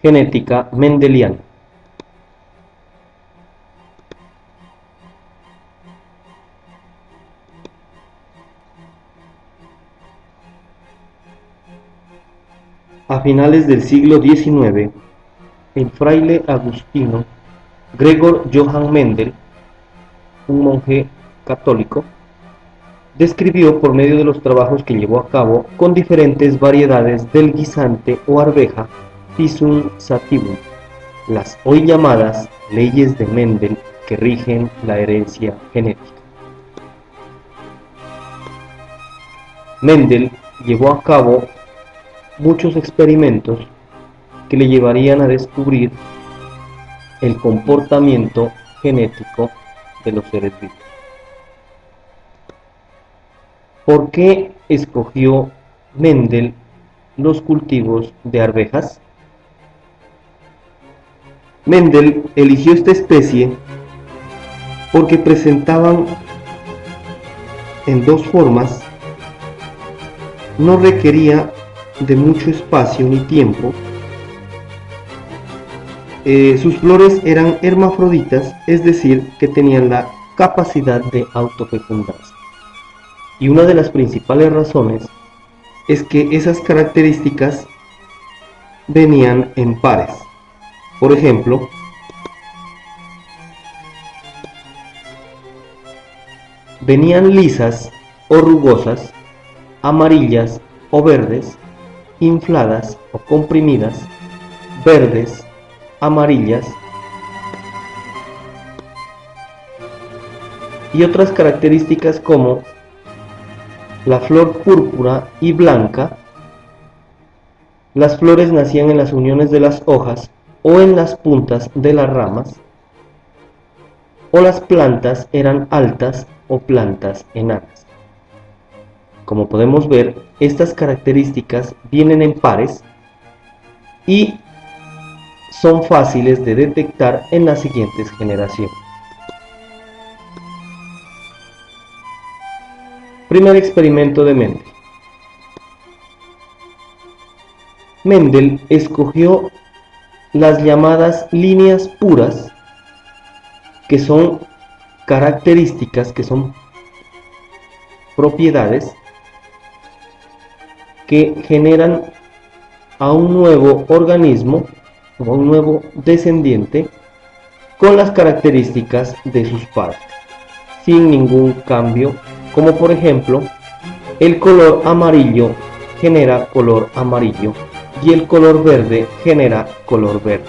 genética mendeliana. A finales del siglo XIX, el fraile agustino Gregor Johann Mendel, un monje católico, describió por medio de los trabajos que llevó a cabo con diferentes variedades del guisante o arveja Pisum sativum, las hoy llamadas leyes de Mendel que rigen la herencia genética. Mendel llevó a cabo muchos experimentos que le llevarían a descubrir el comportamiento genético de los seres vivos. ¿Por qué escogió Mendel los cultivos de arvejas? Mendel eligió esta especie porque presentaban en dos formas, no requería de mucho espacio ni tiempo. Sus flores eran hermafroditas, es decir, que tenían la capacidad de autofecundarse. Y una de las principales razones es que esas características venían en pares. Por ejemplo, venían lisas o rugosas, amarillas o verdes, infladas o comprimidas, verdes, amarillas, y otras características como la flor púrpura y blanca. Las flores nacían en las uniones de las hojas o en las puntas de las ramas, o las plantas eran altas o plantas enanas. Como podemos ver, estas características vienen en pares y son fáciles de detectar en las siguientes generaciones. Primer experimento de Mendel. Mendel escogió las llamadas líneas puras, que son características, que son propiedades que generan a un nuevo organismo o a un nuevo descendiente con las características de sus padres, sin ningún cambio, como por ejemplo el color amarillo genera color amarillo y el color verde genera color verde.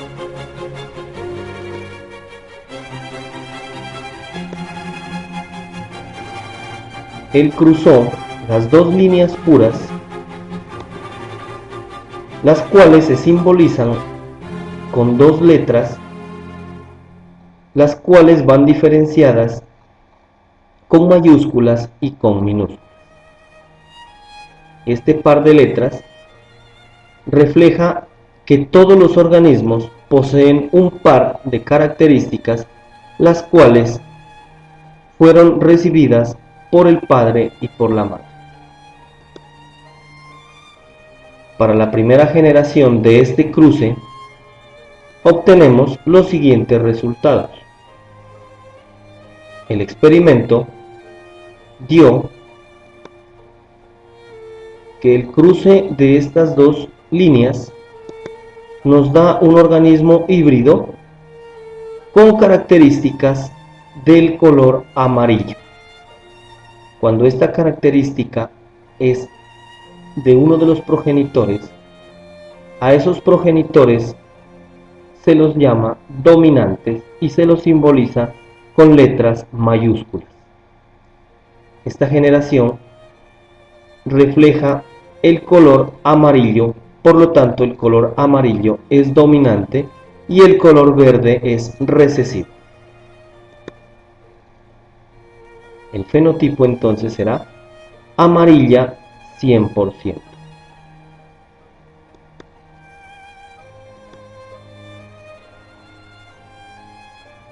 Él cruzó las dos líneas puras, las cuales se simbolizan con dos letras, las cuales van diferenciadas con mayúsculas y con minúsculas. Este par de letras refleja que todos los organismos poseen un par de características, las cuales fueron recibidas por el padre y por la madre. Para la primera generación de este cruce, obtenemos los siguientes resultados. El experimento dio que el cruce de estas dos líneas nos da un organismo híbrido con características del color amarillo. Cuando esta característica es de uno de los progenitores, a esos progenitores se los llama dominantes y se los simboliza con letras mayúsculas. Esta generación refleja el color amarillo, por lo tanto el color amarillo es dominante y el color verde es recesivo. El fenotipo entonces será amarilla 100%.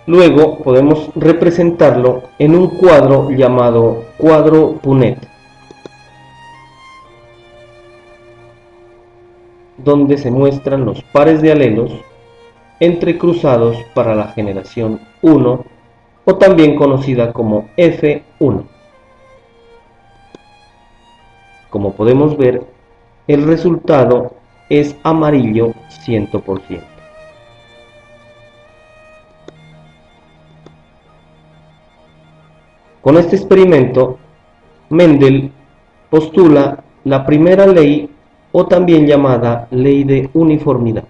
Luego podemos representarlo en un cuadro llamado cuadro Punnett. donde se muestran los pares de alelos entrecruzados para la generación 1 o también conocida como F1. Como podemos ver, el resultado es amarillo 100%. Con este experimento, Mendel postula la primera ley o también llamada ley de uniformidad.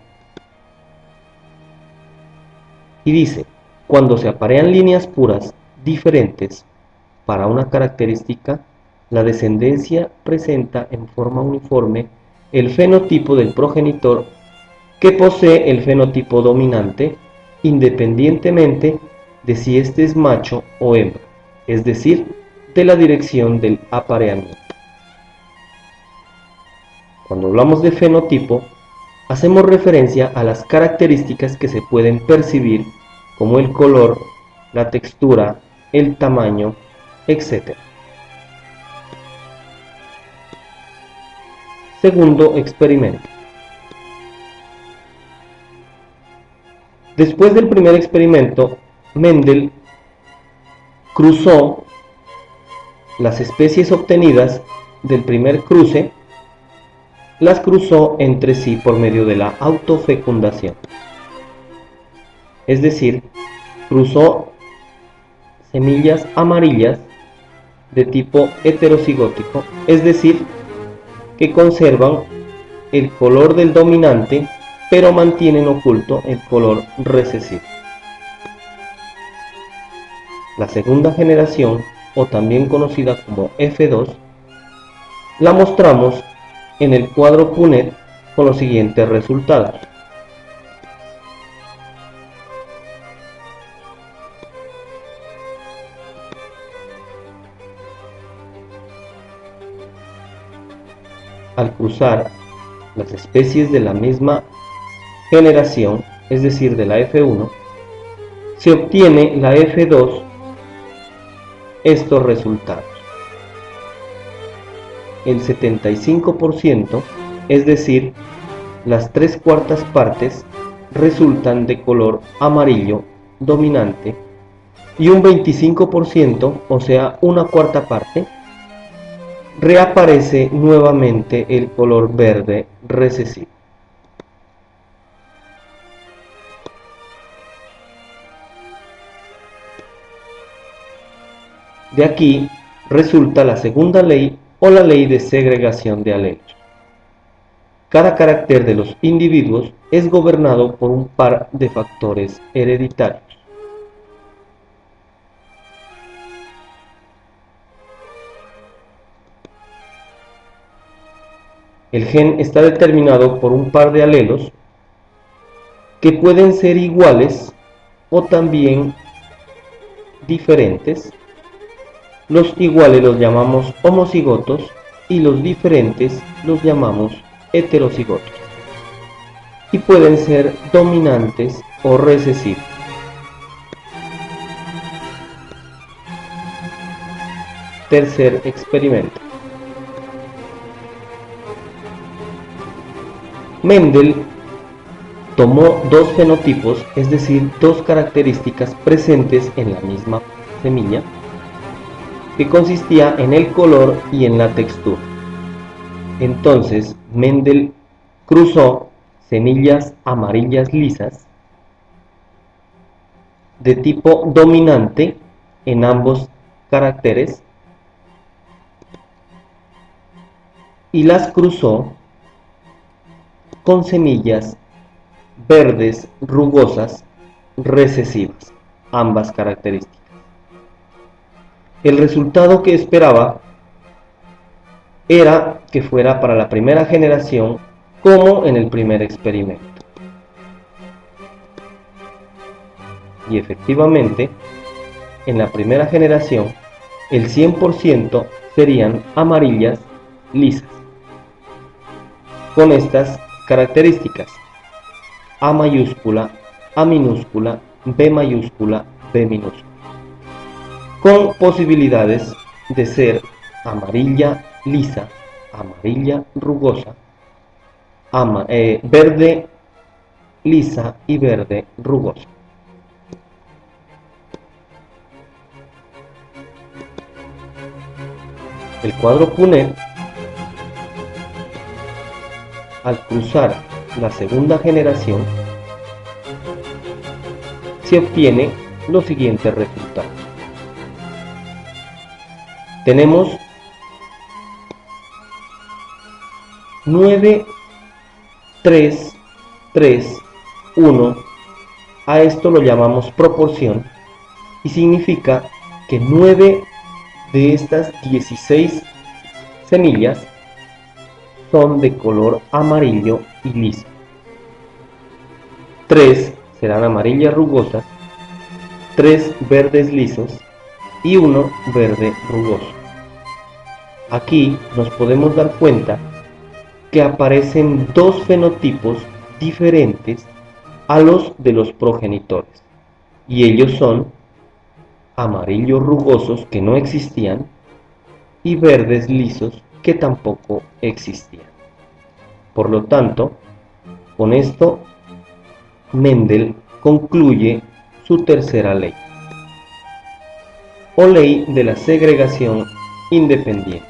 Y dice, cuando se aparean líneas puras diferentes para una característica, la descendencia presenta en forma uniforme el fenotipo del progenitor que posee el fenotipo dominante, independientemente de si éste es macho o hembra, es decir, de la dirección del apareamiento. Cuando hablamos de fenotipo, hacemos referencia a las características que se pueden percibir como el color, la textura, el tamaño, etc. Segundo experimento. Después del primer experimento, Mendel cruzó las especies obtenidas del primer cruce, las cruzó entre sí por medio de la autofecundación. Es decir, cruzó semillas amarillas de tipo heterocigótico, es decir, que conservan el color del dominante, pero mantienen oculto el color recesivo. La segunda generación, o también conocida como F2, la mostramos en el cuadro Punnett con los siguientes resultados. Al cruzar las especies de la misma generación, es decir, de la F1, se obtiene la F2 estos resultados. El 75%, es decir, las 3/4 partes, resultan de color amarillo dominante y un 25%, o sea, 1/4 parte, reaparece nuevamente el color verde recesivo. De aquí resulta la segunda ley o la ley de segregación de alelos. Cada carácter de los individuos es gobernado por un par de factores hereditarios. El gen está determinado por un par de alelos que pueden ser iguales o también diferentes. Los iguales los llamamos homocigotos y los diferentes los llamamos heterocigotos. Y pueden ser dominantes o recesivos. Tercer experimento. Mendel tomó dos fenotipos, es decir, dos características presentes en la misma semilla, que consistía en el color y en la textura. Entonces, Mendel cruzó semillas amarillas lisas de tipo dominante en ambos caracteres y las cruzó con semillas verdes rugosas recesivas, ambas características. El resultado que esperaba era que fuera para la primera generación como en el primer experimento. Y efectivamente, en la primera generación, el 100% serían amarillas lisas, con estas características: A mayúscula, A minúscula, B mayúscula, B minúscula, con posibilidades de ser amarilla lisa, amarilla rugosa, verde lisa y verde rugosa. El cuadro Punnett, al cruzar la segunda generación, se obtiene los siguientes resultados. Tenemos 9, 3, 3, 1. A esto lo llamamos proporción y significa que 9 de estas 16 semillas son de color amarillo y liso. 3 serán amarillas rugosas, 3 verdes lisos y 1 verde rugoso. Aquí nos podemos dar cuenta que aparecen dos fenotipos diferentes a los de los progenitores, y ellos son amarillos rugosos, que no existían, y verdes lisos, que tampoco existían. Por lo tanto, con esto Mendel concluye su tercera ley, o ley de la segregación independiente.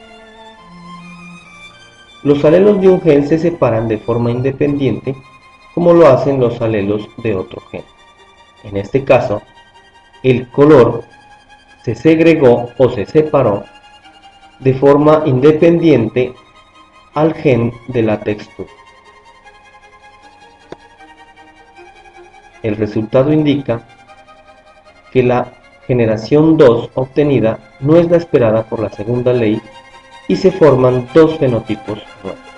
Los alelos de un gen se separan de forma independiente, como lo hacen los alelos de otro gen. En este caso, el color se segregó o se separó de forma independiente al gen de la textura. El resultado indica que la generación 2 obtenida no es la esperada por la segunda ley y se forman dos fenotipos nuevos.